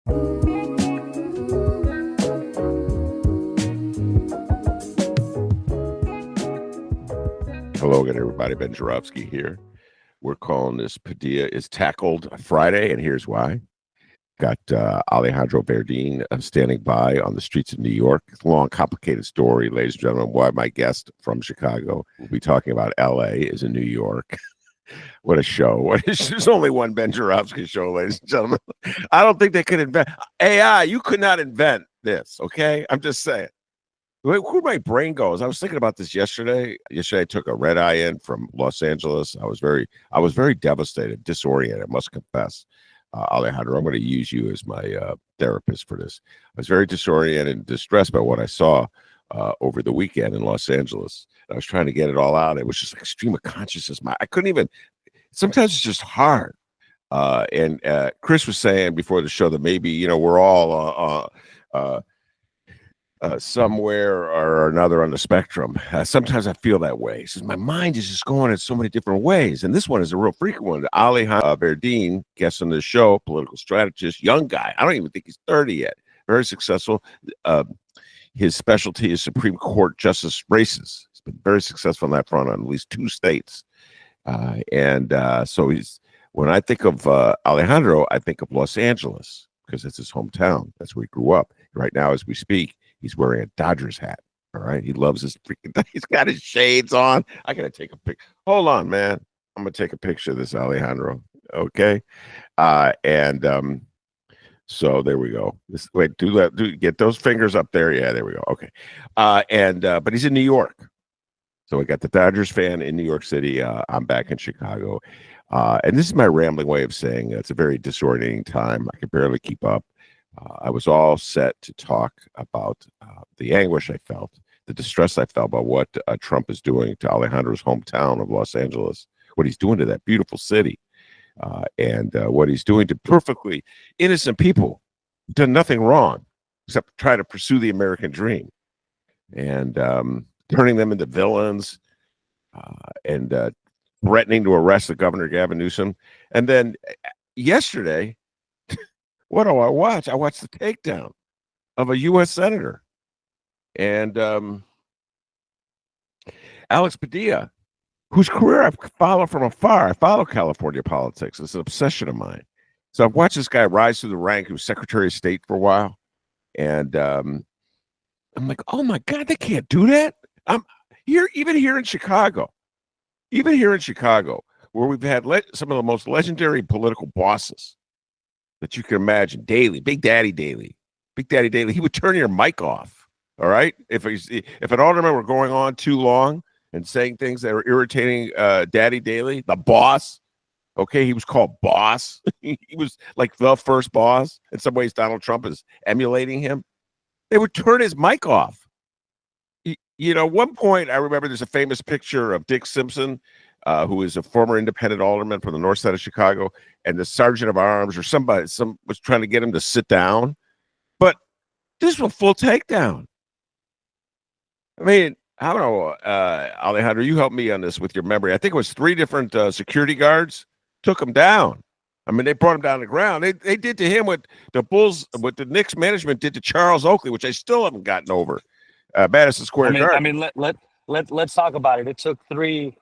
Hello again, everybody. Ben Jarofsky here. We're calling this Padilla is Tackled Friday, and here's why. Got Alejandro Verdin standing by on the streets of New York. It's a long, complicated story, ladies and gentlemen. Why my guest from Chicago will be talking about L.A. is in New York. What a show. There's only one Ben Jarofsky show, ladies and gentlemen. I don't think they could invent AI. You could not invent this, okay? I'm just saying. Where my brain goes. I was thinking about this yesterday. Yesterday, I took a red eye in from Los Angeles. I was very devastated, disoriented, I must confess. Alejandro, I'm going to use you as my therapist for this. I was very disoriented and distressed by what I saw over the weekend in Los Angeles. I was trying to get it all out. It was just like stream of consciousness. I couldn't even. Sometimes it's just hard. And Chris was saying before the show that maybe we're all somewhere or another on the spectrum. Sometimes I feel that way. He says my mind is just going in so many different ways, and this one is a real frequent one. Alejandro Verdin, guest on the show, political strategist, young guy. I don't even think he's 30 yet. Very successful. His specialty is Supreme Court justice races. He's been very successful on that front on at least 2 states. So when I think of Alejandro, I think of Los Angeles because it's his hometown. That's where he grew up. Right now, as we speak, he's wearing a Dodgers hat. All right. He loves his freaking, he's got his shades on. I got to take a picture. Hold on, man. I'm going to take a picture of this Alejandro. Okay. So there we go. Wait, get those fingers up there. Yeah, there we go. Okay. But he's in New York. So we got the Dodgers fan in New York City. I'm back in Chicago. And this is my rambling way of saying it's a very disorienting time. I can barely keep up. I was all set to talk about the anguish I felt, the distress I felt about what Trump is doing to Alejandro's hometown of Los Angeles, what he's doing to that beautiful city, and what he's doing to perfectly innocent people who've done nothing wrong except try to pursue the American dream, and turning them into villains, and threatening to arrest the governor, Gavin Newsom. And then yesterday, what do I watch? I watched the takedown of a U.S. senator and Alex Padilla, whose career I follow from afar. I follow California politics. It's an obsession of mine. So I've watched this guy rise through the rank, who was Secretary of State for a while. And I'm like, oh, my God, they can't do that. I'm here, even here in Chicago, where we've had some of the most legendary political bosses that you can imagine. Daley, Big Daddy Daley. He would turn your mic off. All right. If an alderman were going on too long and saying things that were irritating Daddy Daley, the boss. Okay, he was called boss. He was like the first boss. In some ways, Donald Trump is emulating him. They would turn his mic off. One point I remember there's a famous picture of Dick Simpson, who is a former independent alderman from the north side of Chicago, and the sergeant of arms or somebody was trying to get him to sit down. But this was a full takedown. I mean, I don't know, Alejandro, you help me on this with your memory. I think it was 3 different security guards took him down. I mean, they brought him down to the ground. They did to him what the Knicks management did to Charles Oakley, which I still haven't gotten over. Madison Square Garden. Let's talk about it. It took three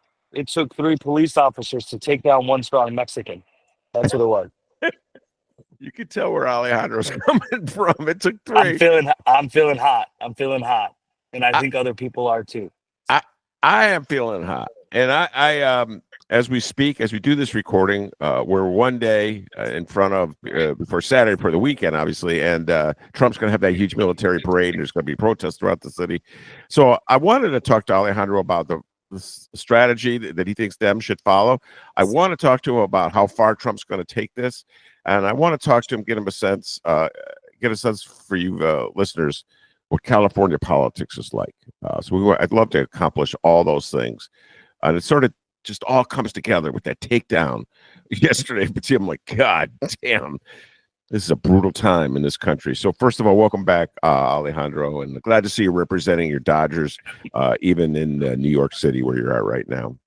police officers to take down one strong Mexican. That's what it was. You can tell where Alejandro's coming from. It took 3. I'm feeling hot. And I think other people are too. I am feeling hot. And I as we do this recording, we're one day in front of before Saturday for the weekend, obviously, and Trump's going to have that huge military parade, and there's going to be protests throughout the city. So I wanted to talk to Alejandro about the strategy that he thinks them should follow. I want to talk to him about how far Trump's going to take this, and I want to talk to him, get a sense for you listeners what California politics is like. I'd love to accomplish all those things, and it sort of just all comes together with that takedown yesterday. But I'm like, God damn, this is a brutal time in this country. So first of all, welcome back, Alejandro, and glad to see you representing your Dodgers, even in New York City where you're at right now.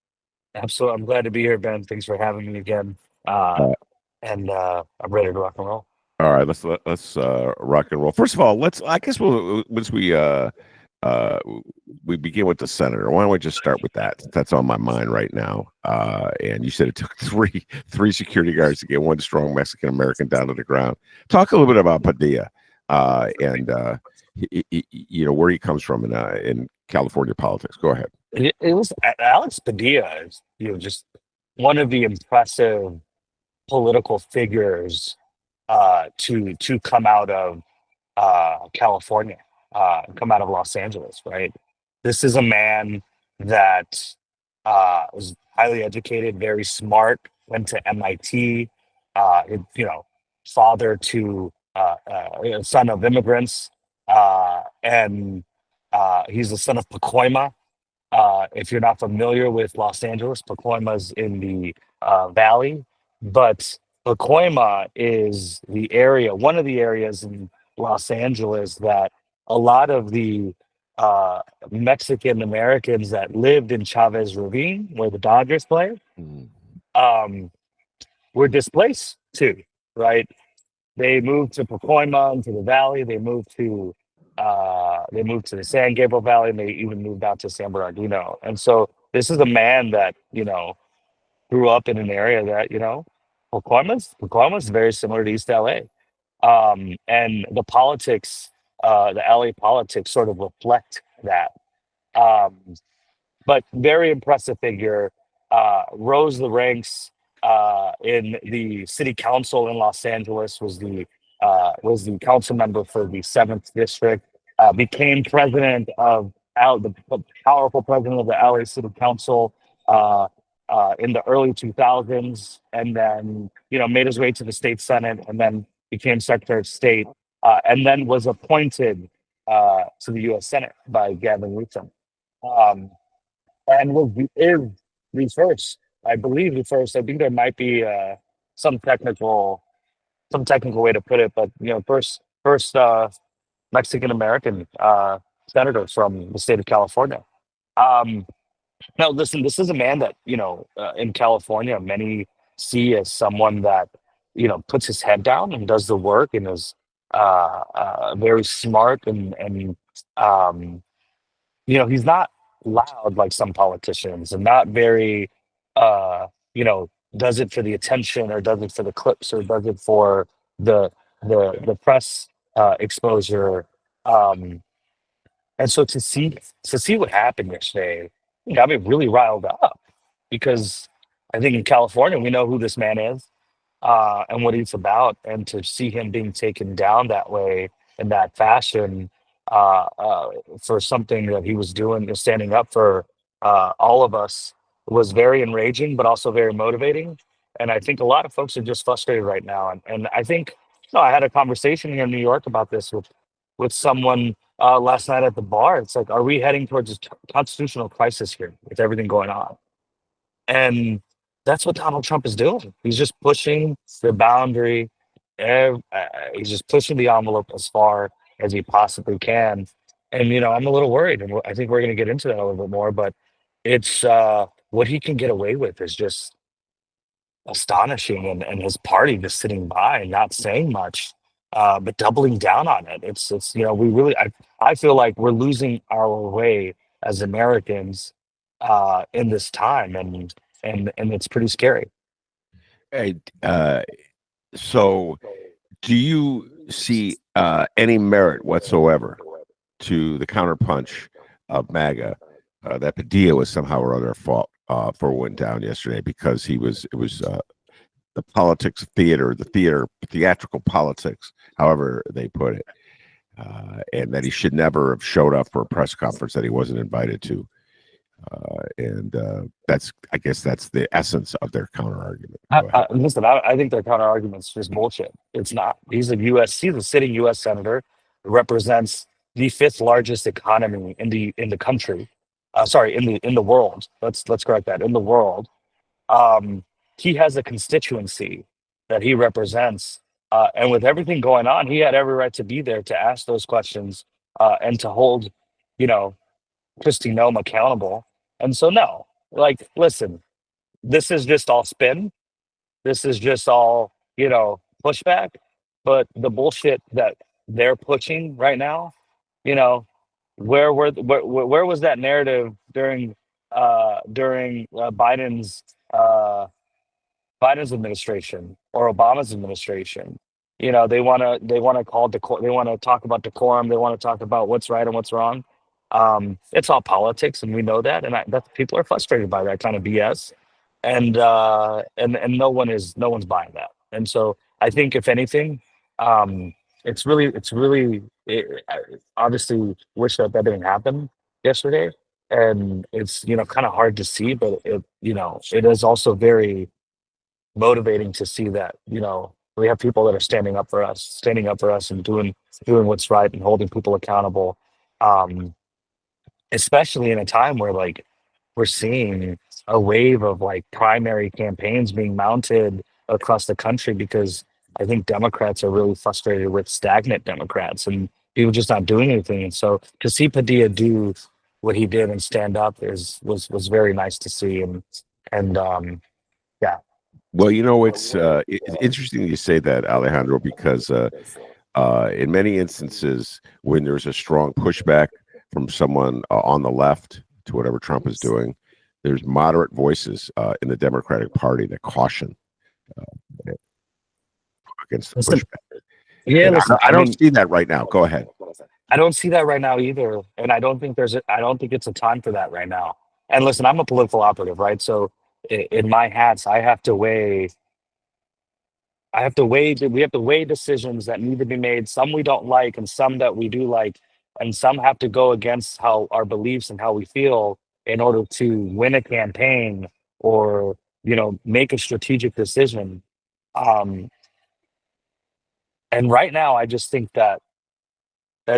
Absolutely. I'm glad to be here, Ben. Thanks for having me again. And I'm ready to rock and roll. All right, let's rock and roll. First of all, I guess once we begin with the senator. Why don't we just start with that? That's on my mind right now. And you said it took three security guards to get one strong Mexican American down to the ground. Talk a little bit about Padilla, and where he comes from in California politics. Go ahead. It was Alex Padilla is just one of the impressive political figures to come out of California, come out of Los Angeles, right? This is a man that was highly educated, very smart, went to MIT, father to son of immigrants, and he's the son of Pacoima. If you're not familiar with Los Angeles, Pacoima's in the valley, but Pacoima is the area, one of the areas in Los Angeles that a lot of the Mexican Americans that lived in Chavez Ravine, where the Dodgers play, Mm. were displaced to, right? They moved to Pacoima into the valley. They moved to the San Gabriel Valley, and they even moved out to San Bernardino. And so this is a man that grew up in an area that Pacoima's very similar to East LA, and the politics, the LA politics, sort of reflect that. Um, but very impressive figure. Rose the ranks in the city council in Los Angeles. Was the council member for the 7th district. Became president of the powerful president of the LA City Council in the early 2000s, and then made his way to the state senate, and then became Secretary of State, and then was appointed to the U.S. Senate by Gavin Newsom. Um, and is the first, I believe the first. I think there might be some technical some technical way to put it, but first Mexican American senator from the state of California. Um, Now, listen, this is a man that in California many see as someone that puts his head down and does the work and is very smart and um, he's not loud like some politicians, and not very uh does it for the attention, or does it for the clips, or does it for the the press exposure. um and so to see what happened yesterday got me really riled up, because I think in California we know who this man is, and what he's about, and to see him being taken down that way, in that fashion, for something that he was doing, standing up for all of us, was very enraging, but also very motivating. And I think a lot of folks are just frustrated right now. And I think, I had a conversation here in New York about this with someone last night at the bar. It's like, are we heading towards a constitutional crisis here with everything going on? And that's what Donald Trump is doing. He's just pushing the boundary. He's just pushing the envelope as far as he possibly can. And, I'm a little worried. And I think we're going to get into that a little bit more. But it's what he can get away with is just astonishing. And his party just sitting by and not saying much, but doubling down on it. We really, I feel like we're losing our way as Americans in this time. And it's pretty scary. Hey, so do you see any merit whatsoever to the counterpunch of MAGA that Padilla was somehow or other at fault for what went down yesterday, because it was the politics of theater, theatrical politics, however they put it, and that he should never have showed up for a press conference that he wasn't invited to. And I guess that's the essence of their counter argument. Listen, I think their counter argument's just bullshit. It's not. He's a sitting U.S. senator, who represents the 5th largest economy in the country. Sorry, in the world. Let's correct that. In the world, he has a constituency that he represents, and with everything going on, he had every right to be there to ask those questions, and to hold, Kristi Noem accountable. And so, no, like, listen, this is just all spin. This is just all, pushback. but the bullshit that they're pushing right now, you know, where was that narrative during uh Biden's administration or Obama's administration? You know, they want to call they want to talk about decorum. They want to talk about what's right and what's wrong. It's all politics, and we know that. And that people are frustrated by that kind of BS, and no one's buying that. And so I think if anything, I obviously wish that didn't happen yesterday, and it's kind of hard to see, but it is also very motivating to see that we have people that are standing up for us and doing what's right and holding people accountable, um especially in a time where like we're seeing a wave of like primary campaigns being mounted across the country because I think Democrats are really frustrated with stagnant Democrats and people just not doing anything. And so to see Padilla do what he did and stand up was very nice to see. And yeah. Well, it's interesting you say that, Alejandro, because in many instances, when there's a strong pushback from someone on the left to whatever Trump is doing, there's moderate voices in the Democratic Party that caution uh, against the Listen, pushback. yeah, And listen, I I don't mean, see that right now. Go ahead. I don't see that right now either. And I don't think it's a time for that right now. And listen, I'm a political operative, right? So in my hats, we have to weigh decisions that need to be made. Some we don't like and some that we do like, and some have to go against how our beliefs and how we feel in order to win a campaign or, make a strategic decision. Um, and right now, I just think that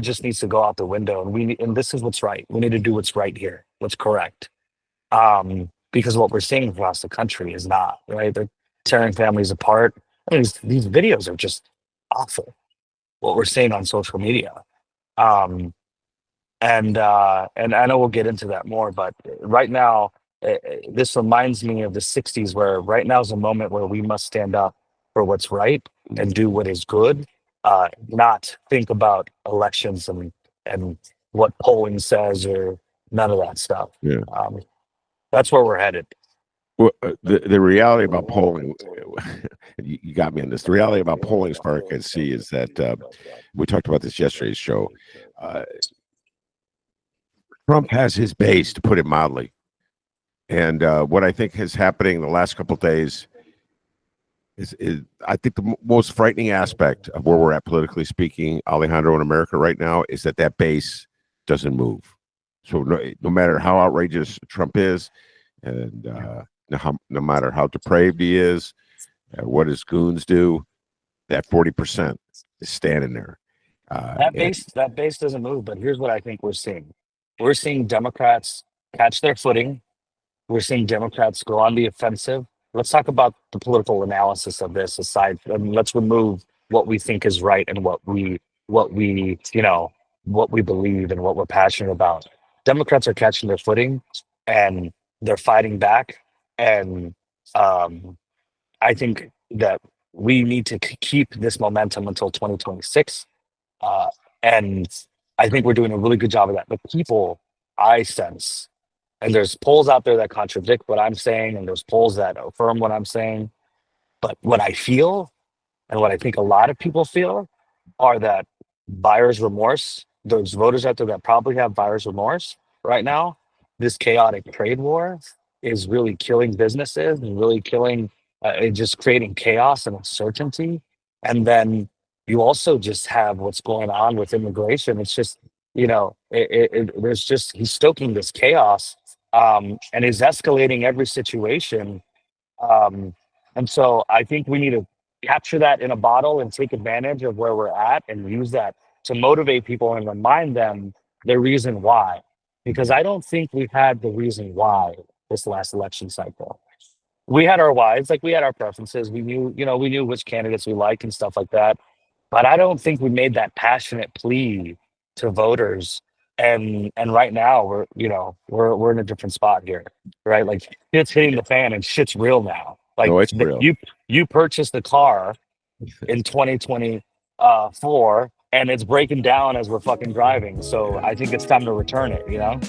just needs to go out the window. And this is what's right. We need to do what's right here, what's correct. Because what we're seeing across the country is not right. They're tearing families apart. I mean, these videos are just awful. What we're seeing on social media, um, and I know we'll get into that more. But right now, this reminds me of the '60s, where right now is a moment where we must stand up for what's right and do what is good, not think about elections and what polling says or none of that stuff. Yeah. That's where we're headed. Well, the reality about polling, you got me on this. The reality about polling, as far as I can see, is that we talked about this yesterday's show. Uh, Trump has his base, to put it mildly, and what I think is happening the last couple of days is I think the most frightening aspect of where we're at politically speaking, Alejandro, in America right now, is that base doesn't move. So no matter how outrageous Trump is, and no matter how depraved he is, what his goons do, that 40% is standing there. That base doesn't move. But here's what I think we're seeing. We're seeing Democrats catch their footing. We're seeing Democrats go on the offensive. Let's talk about the political analysis of this aside. I mean, let's remove what we think is right and what we believe and what we're passionate about. Democrats are catching their footing and they're fighting back. And um, I think that we need to keep this momentum until 2026. Uh, and I think we're doing a really good job of that. The people I sense, and there's polls out there that contradict what I'm saying, and there's polls that affirm what I'm saying. But what I feel, and what I think a lot of people feel, are that buyer's remorse. There's voters out there that probably have buyer's remorse right now. This chaotic trade war is really killing businesses and really killing, just creating chaos and uncertainty. And then you also just have what's going on with immigration. It's just, there's just, he's stoking this chaos, and is escalating every situation, and so I think we need to capture that in a bottle and take advantage of where we're at and use that to motivate people and remind them the reason why. Because I don't think we've had the reason why this last election cycle. We had our whys, like we had our preferences. We knew which candidates we liked and stuff like that. But I don't think we made that passionate plea to voters. And right now we're in a different spot here, right? Like shit's hitting the fan and shit's real now. Like No, it's real. you purchased the car in 2020. for, and it's breaking down as we're fucking driving. So I think it's time to return it. You know.